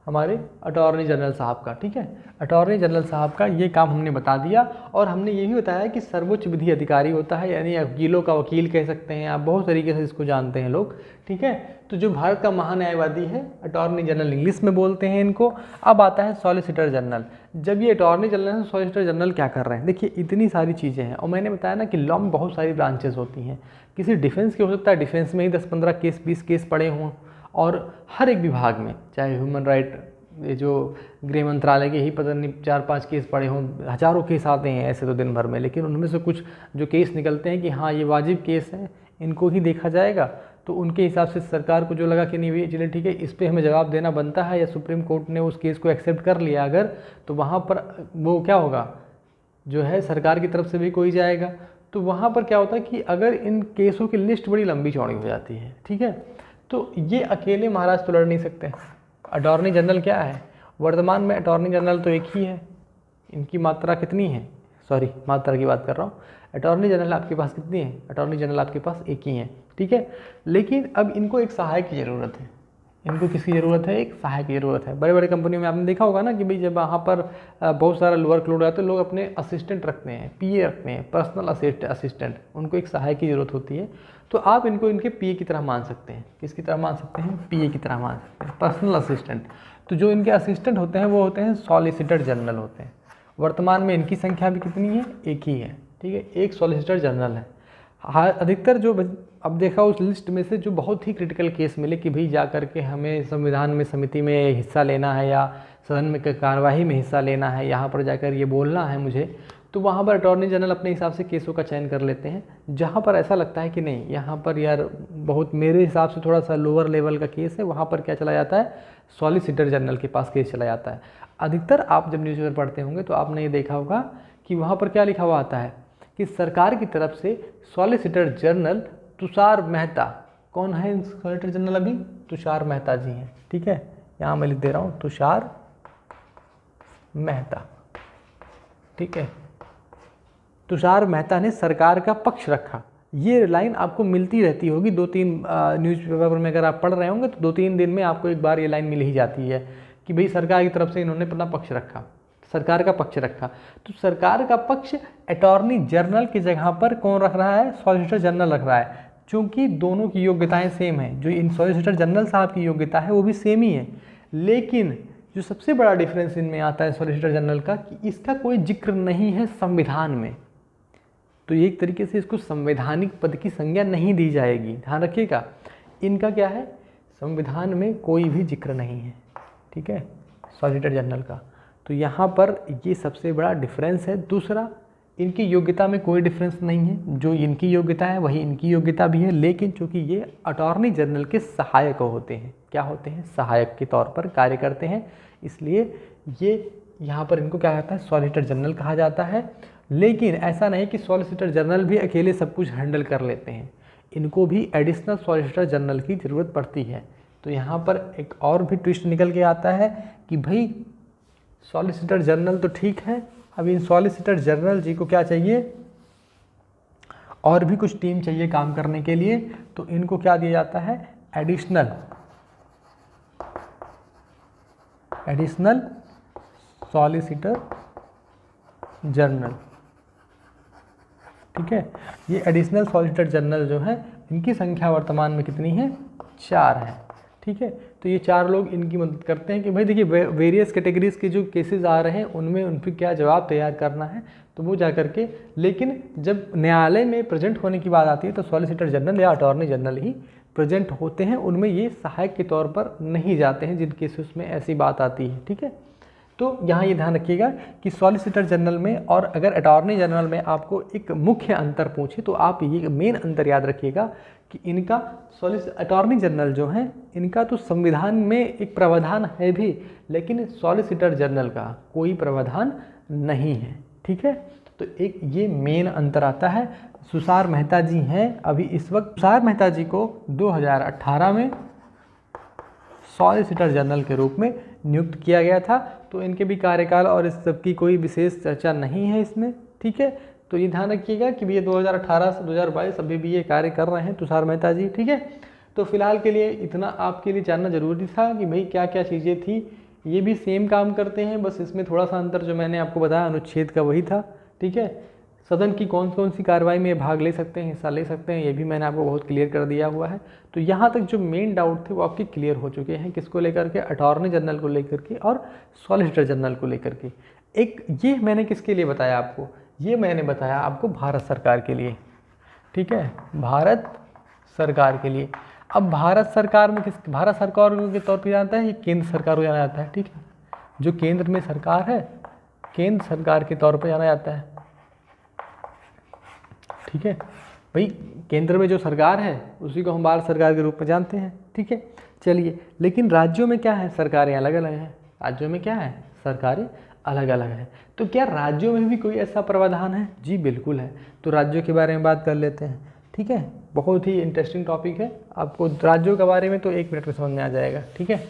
Speaker 1: हमारे अटॉर्नी जनरल साहब का, ठीक है। अटॉर्नी जनरल साहब का ये काम हमने बता दिया, और हमने ये भी बताया कि सर्वोच्च विधि अधिकारी होता है, यानी वकीलों का वकील कह सकते हैं आप, बहुत तरीके से इसको जानते हैं लोग, ठीक है। तो जो भारत का महान्यायवादी है, अटॉर्नी जनरल इंग्लिश में बोलते हैं इनको। अब आता है सॉलिसिटर जनरल। जब ये अटॉर्नी जनरल है, सॉलिसिटर जनरल क्या कर रहे हैं, देखिए इतनी सारी चीज़ें हैं, और मैंने बताया ना कि लॉ में बहुत सारी ब्रांचेस होती हैं। किसी डिफेंस की हो सकता है, डिफेंस में ही 10-15 केस 20 केस पड़े हों, और हर एक विभाग में, चाहे ह्यूमन राइट, ये जो गृह मंत्रालय के ही पता नहीं 4-5 केस पड़े हों, हज़ारों केस आते हैं ऐसे तो दिन भर में, लेकिन उनमें से कुछ जो केस निकलते हैं कि हाँ ये वाजिब केस है, इनको ही देखा जाएगा, तो उनके हिसाब से सरकार को जो लगा कि नहीं चलिए ठीक है, इस पर हमें जवाब देना बनता है, या सुप्रीम कोर्ट ने उस केस को एक्सेप्ट कर लिया अगर, तो वहाँ पर वो क्या होगा, जो है सरकार की तरफ से भी कोई जाएगा। तो वहाँ पर क्या होता है कि अगर इन केसों की लिस्ट बड़ी लंबी चौड़ी हो जाती है, ठीक है, तो ये अकेले महाराज तो लड़ नहीं सकते। अटॉर्नी जनरल क्या है, वर्तमान में अटॉर्नी जनरल तो एक ही है, इनकी मात्रा कितनी है, सॉरी मात्रा की बात कर रहा हूँ। अटॉर्नी जनरल आपके पास कितनी है? अटॉर्नी जनरल आपके पास एक ही है, ठीक है। लेकिन अब इनको एक सहायक की ज़रूरत है। इनको किसकी ज़रूरत है? एक सहायक की ज़रूरत है। बड़े बड़े कंपनियों में आपने देखा होगा ना कि भाई जब वहाँ पर बहुत सारा वर्कलोड आता है तो लोग अपने असिस्टेंट रखते हैं, पीए रखते हैं, पर्सनल असिस्टेंट। उनको एक सहायक की ज़रूरत होती है। तो आप इनको इनके पीए की तरह मान सकते हैं। किसकी तरह मान सकते हैं? पीए की तरह मान सकते हैं, पर्सनल असिस्टेंट। तो जो इनके असिस्टेंट होते हैं वो होते हैं सॉलिसिटर जनरल होते हैं। वर्तमान में इनकी संख्या भी कितनी है? एक ही है, ठीक है। एक सॉलिसिटर जनरल है। अधिकतर जो अब देखा उस लिस्ट में से जो बहुत ही क्रिटिकल केस मिले कि भाई जा कर के हमें संविधान में समिति में हिस्सा लेना है या सदन में कार्यवाही में हिस्सा लेना है, यहाँ पर जाकर ये बोलना है मुझे, तो वहाँ पर अटॉर्नी जनरल अपने हिसाब से केसों का चयन कर लेते हैं। जहाँ पर ऐसा लगता है कि नहीं यहाँ पर यार बहुत मेरे हिसाब से थोड़ा सा लोअर लेवल का केस है, वहाँ पर क्या चला जाता है? सॉलिसिटर जनरल के पास केस चला जाता है। अधिकतर आप जब न्यूज़पेपर पढ़ते होंगे तो आपने ये देखा होगा कि वहाँ पर क्या लिखा हुआ आता है कि सरकार की तरफ से सॉलिसिटर जनरल तुषार मेहता, कौन है सॉलिसिटर जनरल? अभी तुषार मेहता जी हैं, ठीक है। यहाँ मैं लिख दे रहा हूँ तुषार मेहता, ठीक है। तुषार मेहता ने सरकार का पक्ष रखा। ये लाइन आपको मिलती रहती होगी 2-3 न्यूज़पेपर में। अगर आप पढ़ रहे होंगे तो 2-3 दिन में आपको एक बार ये लाइन मिल ही जाती है कि भाई सरकार की तरफ से इन्होंने अपना पक्ष रखा, सरकार का पक्ष रखा। तो सरकार का पक्ष अटॉर्नी जनरल की जगह पर कौन रख रहा है? सॉलिसिटर जनरल रख रहा है। चूँकि दोनों की योग्यताएं सेम है, जो इन सॉलिसिटर जनरल साहब की योग्यता है वो भी सेम ही है, लेकिन जो सबसे बड़ा डिफरेंस इनमें आता है सॉलिसिटर जनरल का कि इसका कोई जिक्र नहीं है संविधान में। तो एक तरीके से इसको संवैधानिक पद की संज्ञा नहीं दी जाएगी, ध्यान रखिएगा। इनका क्या है? संविधान में कोई भी जिक्र नहीं है, ठीक है, सॉलिसिटर जनरल का। तो यहाँ पर ये सबसे बड़ा डिफरेंस है। दूसरा, इनकी योग्यता में कोई डिफरेंस नहीं है। जो इनकी योग्यता है वही इनकी योग्यता भी है, लेकिन चूंकि ये अटॉर्नी जनरल के सहायक होते हैं, क्या होते हैं? सहायक के तौर पर कार्य करते हैं, इसलिए ये यहाँ पर इनको क्या कहता है? सॉलिसिटर जनरल कहा जाता है। लेकिन ऐसा नहीं कि सॉलिसिटर जनरल भी अकेले सब कुछ हैंडल कर लेते हैं, इनको भी एडिशनल सॉलिसिटर जनरल की ज़रूरत पड़ती है। तो यहाँ पर एक और भी ट्विस्ट निकल के आता है कि भाई सॉलिसिटर जनरल तो ठीक है, अब इन सॉलिसिटर जनरल जी को क्या चाहिए? और भी कुछ टीम चाहिए काम करने के लिए। तो इनको क्या दिया जाता है? एडिशनल सॉलिसिटर जनरल, ठीक है। ये एडिशनल सॉलिसिटर जनरल जो है इनकी संख्या वर्तमान में कितनी है? 4 है, ठीक है। तो ये 4 लोग इनकी मदद करते हैं कि भाई देखिए वेरियस कैटेगरीज के जो केसेस आ रहे हैं उनमें उन पर क्या जवाब तैयार करना है, तो वो जा करके। लेकिन जब न्यायालय में प्रेजेंट होने की बात आती है तो सॉलिसिटर जनरल या अटॉर्नी जनरल ही प्रेजेंट होते हैं, उनमें ये सहायक के तौर पर नहीं जाते हैं जिन केसेस में ऐसी बात आती है, ठीक है। तो यहाँ ये ध्यान रखिएगा कि सॉलिसिटर जनरल में और अगर अटॉर्नी जनरल में आपको एक मुख्य अंतर पूछे तो आप ये मेन अंतर याद रखिएगा कि इनका अटॉर्नी जनरल जो है इनका तो संविधान में एक प्रावधान है भी, लेकिन सॉलिसिटर जनरल का कोई प्रावधान नहीं है, ठीक है। तो एक ये मेन अंतर आता है। तुषार मेहता जी हैं अभी इस वक्त, तुषार मेहता जी को 2018 में सॉलिसिटर जनरल के रूप में नियुक्त किया गया था। तो इनके भी कार्यकाल और इस सब की कोई विशेष चर्चा नहीं है इसमें, ठीक है। तो ये ध्यान रखिएगा कि ये 2018 से 2022 अभी भी ये कार्य कर रहे हैं तुषार मेहता जी, ठीक है। तो फिलहाल के लिए इतना आपके लिए जानना जरूरी था कि भाई क्या क्या चीज़ें थी। ये भी सेम काम करते हैं, बस इसमें थोड़ा सा अंतर जो मैंने आपको बताया अनुच्छेद का वही था, ठीक है। सदन की कौन कौन सी कार्रवाई में भाग ले सकते हैं, हिस्सा ले सकते हैं, ये भी मैंने आपको बहुत क्लियर कर दिया हुआ है। तो यहाँ तक जो मेन डाउट थे वो आपके क्लियर हो चुके हैं, किसको लेकर के? अटॉर्नी जनरल को लेकर के और सॉलिसिटर जनरल को लेकर के। एक ये मैंने किसके लिए बताया आपको? ये मैंने बताया आपको भारत सरकार के लिए, ठीक है, भारत सरकार के लिए। अब भारत सरकार में भारत सरकार के तौर पर जानता है, ये केंद्र सरकार को जाना जाता है, ठीक है। जो केंद्र में सरकार है, केंद्र सरकार के तौर पर जाना जाता है, ठीक है। भाई केंद्र में जो सरकार है उसी को हम भारत सरकार के रूप में जानते हैं, ठीक है। चलिए, लेकिन राज्यों में क्या है? सरकारें अलग अलग हैं। राज्यों में क्या है? सरकारें अलग अलग हैं। तो क्या राज्यों में भी कोई ऐसा प्रावधान है? जी बिल्कुल है। तो राज्यों के बारे में बात कर लेते हैं, ठीक है। बहुत ही इंटरेस्टिंग टॉपिक है, आपको राज्यों के बारे में तो 1 मिनट में समझ में आ जाएगा, ठीक है।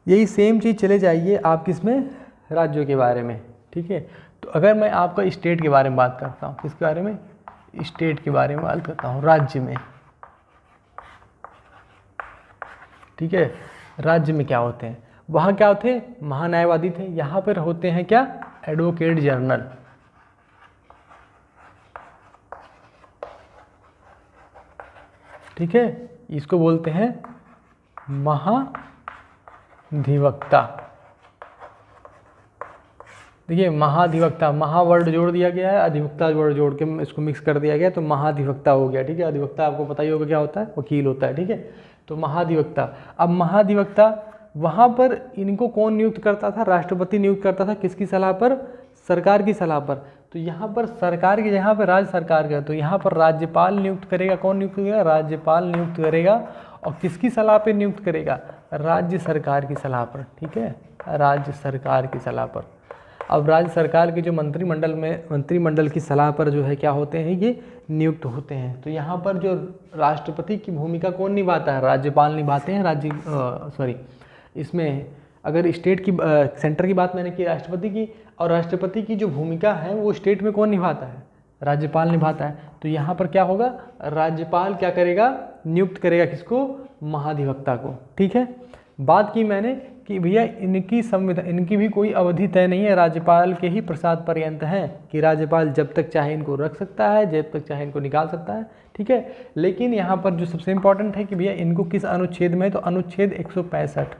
Speaker 1: यही सेम चीज़ चले जाइए आप किसमें? राज्यों के बारे में, ठीक है। तो अगर मैं आपका स्टेट के बारे में बात करता हूँ, किसके बारे में, स्टेट के बारे में बात करता हूँ, राज्य में, ठीक है। राज्य में क्या होते हैं, वहाँ क्या होते हैं, महान्यायवादी थे, यहाँ पर होते हैं क्या, एडवोकेट जनरल, ठीक है। इसको बोलते हैं महाधिवक्ता। देखिए महाधिवक्ता, महा वर्ड जोड़ दिया गया है, अधिवक्ता वर्ड जोड़ के इसको मिक्स कर दिया गया, तो महाधिवक्ता हो गया, ठीक है। अधिवक्ता आपको पता ही होगा क्या होता है, वकील होता है, ठीक है। तो महाधिवक्ता, अब महाधिवक्ता वहाँ पर इनको कौन नियुक्त करता था, राष्ट्रपति नियुक्त करता था, किसकी सलाह पर, सरकार की सलाह पर। तो यहाँ पर सरकार की जगह पर राज्य सरकार का, तो यहाँ पर राज्यपाल नियुक्त करेगा, कौन नियुक्त करेगा, राज्यपाल नियुक्त करेगा, और किसकी सलाह पर नियुक्त करेगा, राज्य सरकार की सलाह पर, ठीक है, राज्य सरकार की सलाह पर। अब राज्य सरकार के जो मंत्रिमंडल की सलाह पर जो है क्या होते हैं, ये नियुक्त होते हैं। तो यहाँ पर जो राष्ट्रपति की भूमिका कौन निभाता है, राज्यपाल निभाते हैं। इसमें अगर स्टेट की सेंटर की बात मैंने की राष्ट्रपति की, और राष्ट्रपति की जो भूमिका है वो स्टेट में कौन निभाता है, राज्यपाल निभाता है। तो यहाँ पर क्या होगा, राज्यपाल क्या करेगा, नियुक्त करेगा किसको, महाधिवक्ता को, ठीक है। बात की मैंने कि भैया इनकी भी कोई अवधि तय नहीं है, राज्यपाल के ही प्रसाद पर्यंत है, कि राज्यपाल जब तक चाहे इनको रख सकता है, जब तक चाहे इनको निकाल सकता है, ठीक है। लेकिन यहाँ पर जो सबसे इम्पोर्टेंट है कि भैया इनको किस अनुच्छेद में, तो अनुच्छेद 165,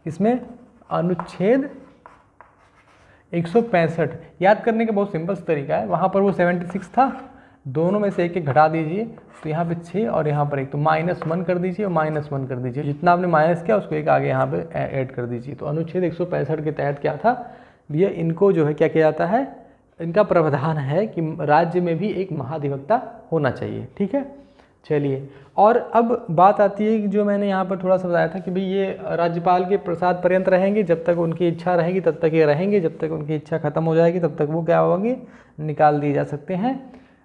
Speaker 1: इसमें अनुच्छेद 165 याद करने का बहुत सिंपल तरीका है। वहाँ पर वो 76 था, दोनों में से एक एक घटा दीजिए, तो यहाँ पे 6 और यहाँ पर 1, तो -1 कर दीजिए और -1 कर दीजिए, जितना आपने माइनस किया उसको एक आगे यहाँ पे ऐड कर दीजिए। तो अनुच्छेद 165 के तहत क्या था भैया, इनको जो है क्या किया जाता है, इनका प्रावधान है कि राज्य में भी एक महाधिवक्ता होना चाहिए, ठीक है। चलिए, और अब बात आती है कि जो मैंने यहाँ पर थोड़ा सा बताया था कि भाई ये राज्यपाल के प्रसाद पर्यंत रहेंगे, जब तक उनकी इच्छा रहेगी तब तक ये रहेंगे, जब तक उनकी इच्छा खत्म हो जाएगी तब तक वो क्या होंगे, निकाल दिए जा सकते हैं।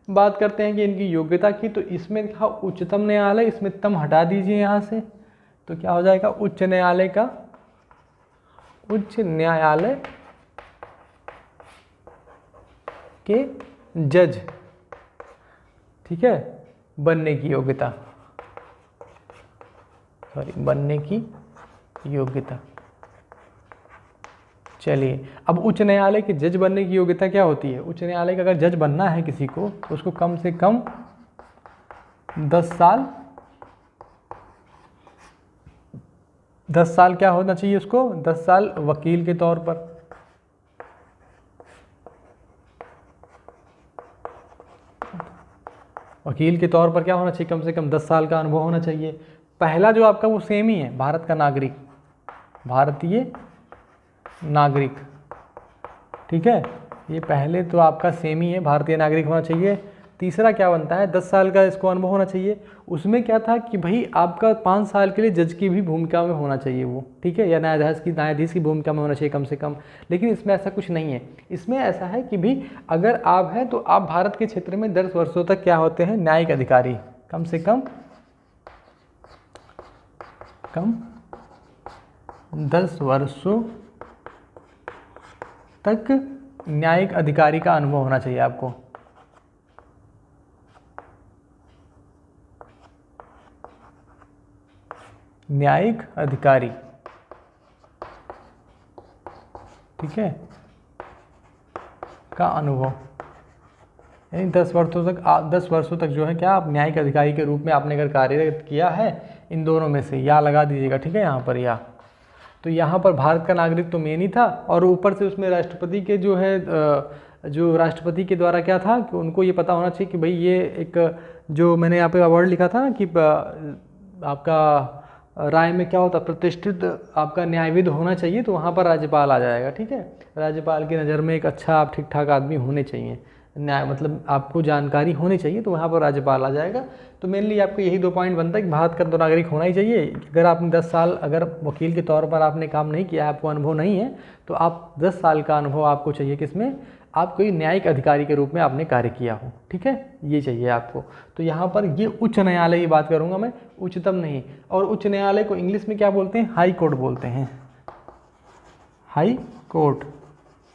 Speaker 1: बात करते हैं कि इनकी योग्यता की, तो इसमें लिखा उच्चतम न्यायालय, इसमें तम हटा दीजिए यहाँ से, तो क्या हो जाएगा, उच्च न्यायालय के जज, ठीक है, बनने की योग्यता, चलिए, अब उच्च न्यायालय के जज बनने की योग्यता क्या होती है, उच्च न्यायालय का अगर जज बनना है किसी को, तो उसको कम से कम 10 साल क्या होना चाहिए उसको, 10 साल वकील के तौर पर, वकील के तौर पर क्या होना चाहिए, कम से कम 10 साल का अनुभव होना चाहिए। पहला जो आपका वो सेम ही है, भारतीय नागरिक, ठीक है, ये पहले तो आपका सेम ही है, भारतीय नागरिक होना चाहिए। तीसरा क्या बनता है, 10 साल का इसको अनुभव होना चाहिए। उसमें क्या था कि भाई आपका 5 साल के लिए जज की भी भूमिका में होना चाहिए वो, ठीक है, या न्यायाधीश की भूमिका में होना चाहिए कम से कम। लेकिन इसमें ऐसा कुछ नहीं है, इसमें ऐसा है कि भाई अगर आप हैं तो आप भारत के क्षेत्र में 10 वर्षों तक क्या होते हैं, न्यायिक अधिकारी, कम से कम 10 वर्षों तक न्यायिक अधिकारी का अनुभव होना चाहिए आपको। न्यायिक अधिकारी, ठीक है, का अनुभव, यानी 10 वर्षों तक जो है क्या आप न्यायिक अधिकारी के रूप में आपने अगर कार्यरत किया है, इन दोनों में से या लगा दीजिएगा, ठीक है, यहाँ पर या। तो यहाँ पर भारत का नागरिक तो मेन ही था, और ऊपर से उसमें राष्ट्रपति के जो है जो राष्ट्रपति के द्वारा क्या था कि उनको ये पता होना चाहिए कि भाई ये एक, जो मैंने यहाँ पे वर्ड लिखा था ना कि आपका राय में क्या होता, प्रतिष्ठित आपका न्यायविद होना चाहिए, तो वहाँ पर राज्यपाल आ जाएगा, ठीक है। राज्यपाल की नज़र में एक अच्छा आप ठीक ठाक आदमी होने चाहिए, न्याय मतलब आपको जानकारी होनी चाहिए, तो वहाँ पर राज्यपाल आ जाएगा। तो मेनली आपको यही 2 पॉइंट बनता है कि भारत का तो नागरिक होना ही चाहिए। अगर आपने 10 साल अगर वकील के तौर पर आपने काम नहीं किया, आपको अनुभव नहीं है, तो आप 10 साल का अनुभव आपको चाहिए किसमें, आप कोई न्यायिक अधिकारी के रूप में आपने कार्य किया हो, ठीक है, ये चाहिए आपको। तो यहाँ पर ये उच्च न्यायालय की बात करूँगा मैं, उच्चतम नहीं। और उच्च न्यायालय को इंग्लिश में क्या बोलते हैं, हाई कोर्ट बोलते हैं, हाई कोर्ट,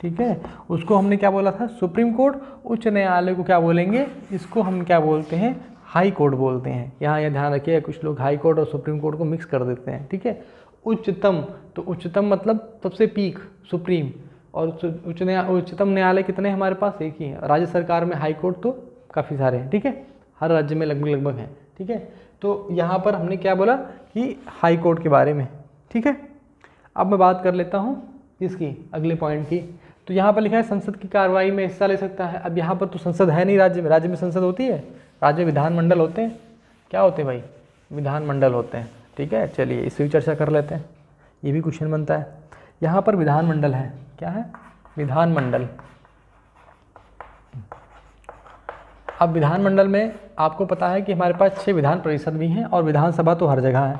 Speaker 1: ठीक है। उसको हमने क्या बोला था, सुप्रीम कोर्ट। उच्च न्यायालय को क्या बोलेंगे, इसको हम क्या बोलते हैं, हाई कोर्ट बोलते हैं। यहाँ यह ध्यान रखिए, कुछ लोग हाई कोर्ट और सुप्रीम कोर्ट को मिक्स कर देते हैं, ठीक है। उच्चतम, तो उच्चतम मतलब सबसे पीक, सुप्रीम। और उच्चतम न्यायालय कितने हमारे पास, एक ही है। राज्य सरकार में हाई कोर्ट तो काफ़ी सारे हैं, ठीक है, हर राज्य में लगभग लगभग हैं, ठीक है। तो यहाँ पर हमने क्या बोला कि हाई कोर्ट के बारे में, ठीक है। अब मैं बात कर लेता हूँ इसकी अगले पॉइंट की। तो यहाँ पर लिखा है संसद की कार्रवाई में हिस्सा ले सकता है। अब यहाँ पर तो संसद है नहीं राज्य में, राज्य में संसद होती है, राज्य में विधानमंडल होते हैं। क्या होते हैं भाई, विधानमंडल होते हैं, ठीक है। चलिए इससे भी चर्चा कर लेते हैं, ये भी क्वेश्चन बनता है। यहाँ पर विधानमंडल है, क्या है, विधानमंडल। अब विधानमंडल में आपको पता है कि हमारे पास 6 विधान परिषद भी हैं और विधानसभा तो हर जगह है।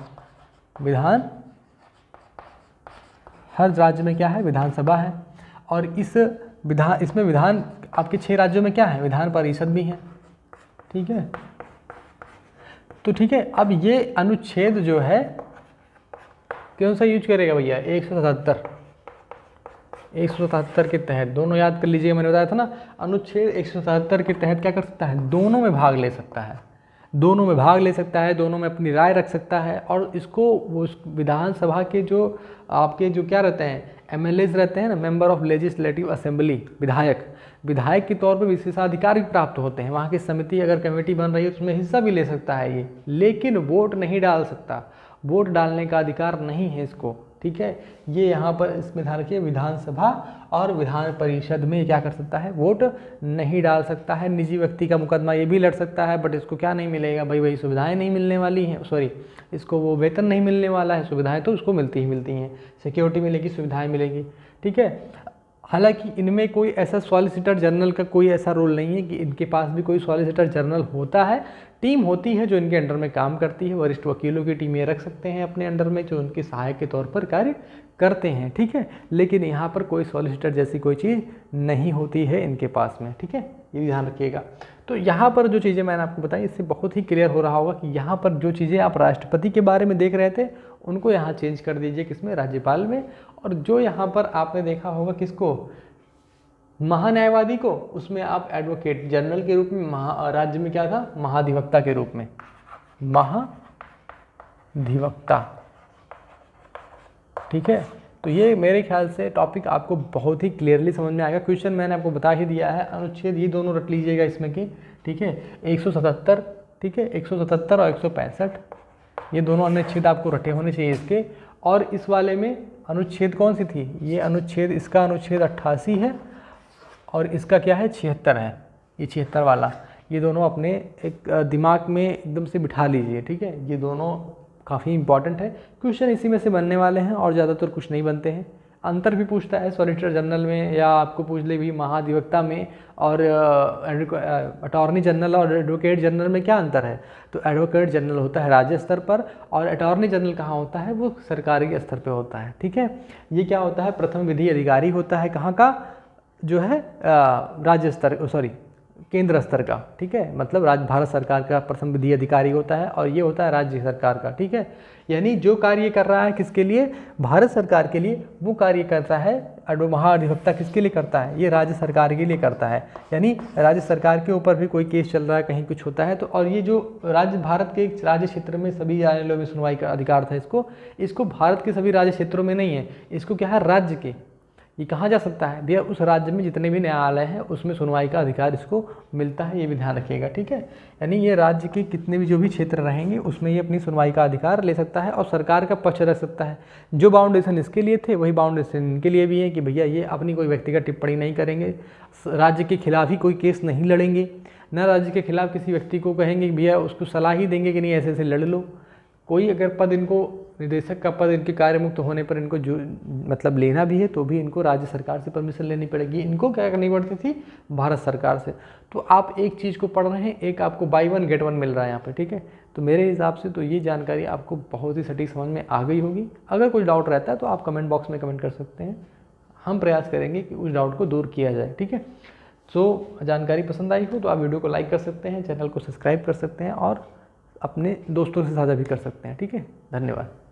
Speaker 1: हर राज्य में क्या है, विधानसभा है। और इसमें विधान आपके 6 राज्यों में क्या है, विधान परिषद भी है, ठीक है। तो ठीक है, अब ये अनुच्छेद जो है कौन सा यूज करेगा भैया, 177 के तहत, दोनों याद कर लीजिए, मैंने बताया था ना, अनुच्छेद 177 के तहत क्या कर सकता है, दोनों में भाग ले सकता है, दोनों में भाग ले सकता है, दोनों में अपनी राय रख सकता है। और इसको वो विधानसभा के जो आपके जो क्या रहते हैं, एमएलएज रहते हैं ना, मेंबर ऑफ लेजिस्लेटिव असेंबली, विधायक के तौर पर विशेषाधिकार भी प्राप्त होते हैं। वहाँ की समिति अगर कमेटी बन रही है उसमें हिस्सा भी ले सकता है ये, लेकिन वोट नहीं डाल सकता, वोट डालने का अधिकार नहीं है इसको, ठीक है। ये यहाँ पर इसमें ध्यान रखिए, विधानसभा और विधान परिषद में क्या कर सकता है, वोट नहीं डाल सकता है। निजी व्यक्ति का मुकदमा ये भी लड़ सकता है, बट इसको क्या नहीं मिलेगा भाई, वही सुविधाएं नहीं मिलने वाली हैं, सॉरी इसको वो वेतन नहीं मिलने वाला है, सुविधाएं तो उसको मिलती ही मिलती हैं, सिक्योरिटी मिलेगी, सुविधाएं मिलेगी, ठीक है। हालांकि इनमें कोई ऐसा सॉलिसिटर जनरल का कोई ऐसा रोल नहीं है कि इनके पास भी कोई सॉलिसिटर जनरल होता है। टीम होती है जो इनके अंडर में काम करती है, वरिष्ठ वकीलों की टीम ये रख सकते हैं अपने अंडर में, जो उनके सहायक के तौर पर कार्य करते हैं, ठीक है। लेकिन यहाँ पर कोई सॉलिसिटर जैसी कोई चीज़ नहीं होती है इनके पास में, ठीक है, ये भी ध्यान रखिएगा। तो यहाँ पर जो चीज़ें मैंने आपको बताई, इससे बहुत ही क्लियर हो रहा होगा कि यहाँ पर जो चीज़ें आप राष्ट्रपति के बारे में देख रहे थे उनको यहाँ चेंज कर दीजिए, किसमें, राज्यपाल में। और जो यहाँ पर आपने देखा होगा किसको, महान्यायवादी को, उसमें आप एडवोकेट जनरल के रूप में, राज्य में क्या था, महाधिवक्ता के रूप में, महाधिवक्ता, ठीक है। तो ये मेरे ख्याल से टॉपिक आपको बहुत ही क्लियरली समझ में आएगा। क्वेश्चन मैंने आपको बता ही दिया है, अनुच्छेद ये दोनों रख लीजिएगा इसमें की, ठीक है, 177, ठीक है, 177 और 165, ये दोनों अनुच्छेद आपको रटे होने चाहिए इसके। और इस वाले में अनुच्छेद कौन सी थी, ये अनुच्छेद, इसका अनुच्छेद 88 है और इसका क्या है, 76 है, ये 76 वाला, ये दोनों अपने एक दिमाग में एकदम से बिठा लीजिए, ठीक है। ये दोनों काफ़ी इंपॉर्टेंट है, क्वेश्चन इसी में से बनने वाले हैं और ज़्यादातर कुछ नहीं बनते हैं। अंतर भी पूछता है सॉलिसिटर जनरल में, या आपको पूछ ले भी महाधिवक्ता में और अटॉर्नी जनरल और एडवोकेट जनरल में क्या अंतर है। तो एडवोकेट जनरल होता है राज्य स्तर पर और अटॉर्नी जनरल कहाँ होता है, वो सरकारी स्तर पर होता है, ठीक है। ये क्या होता है, प्रथम विधि अधिकारी होता है, कहाँ का, जो है राज्य स्तर, सॉरी केंद्र स्तर का, ठीक है, मतलब भारत सरकार का प्रथम विधि अधिकारी होता है और ये होता है राज्य सरकार का, ठीक है। यानी जो कार्य कर रहा है किसके लिए, भारत सरकार के लिए, वो कार्य करता है महाधिवक्ता किसके लिए करता है, ये राज्य सरकार के लिए करता है। यानी राज्य सरकार के ऊपर भी कोई केस चल रहा है, कहीं कुछ होता है तो, और ये जो भारत के राज्य क्षेत्र में सभी न्यायालयों में सुनवाई का अधिकार था, इसको भारत के सभी राज्य क्षेत्रों में नहीं है, इसको क्या है, राज्य के, ये कहाँ जा सकता है भैया, उस राज्य में जितने भी न्यायालय हैं उसमें सुनवाई का अधिकार इसको मिलता है, ये भी ध्यान रखिएगा, ठीक है। यानी ये राज्य के कितने भी जो भी क्षेत्र रहेंगे उसमें ये अपनी सुनवाई का अधिकार ले सकता है और सरकार का पक्ष रख सकता है। जो बाउंडेशन इसके लिए थे वही बाउंडेशन इनके लिए भी है कि भैया ये अपनी कोई व्यक्तिगत टिप्पणी नहीं करेंगे, राज्य के खिलाफ ही कोई केस नहीं लड़ेंगे, न राज्य के खिलाफ किसी व्यक्ति को कहेंगे कि भैया उसको सलाह ही देंगे कि नहीं ऐसे ऐसे लड़ लो। कोई अगर पद इनको, निदेशक का पद इनके कार्य मुक्त होने पर इनको जो मतलब लेना भी है तो भी इनको राज्य सरकार से परमिशन लेनी पड़ेगी, इनको क्या करनी पड़ती थी, भारत सरकार से। तो आप एक चीज़ को पढ़ रहे हैं, एक आपको बाई वन गेट वन मिल रहा है यहाँ पे, ठीक है। तो मेरे हिसाब से तो ये जानकारी आपको बहुत ही सटीक समझ में आ गई होगी। अगर कोई डाउट रहता है तो आप कमेंट बॉक्स में कमेंट कर सकते हैं, हम प्रयास करेंगे कि उस डाउट को दूर किया जाए, ठीक है। सो जानकारी पसंद आई हो तो आप वीडियो को लाइक कर सकते हैं, चैनल को सब्सक्राइब कर सकते हैं और अपने दोस्तों से साझा भी कर सकते हैं, ठीक है। धन्यवाद।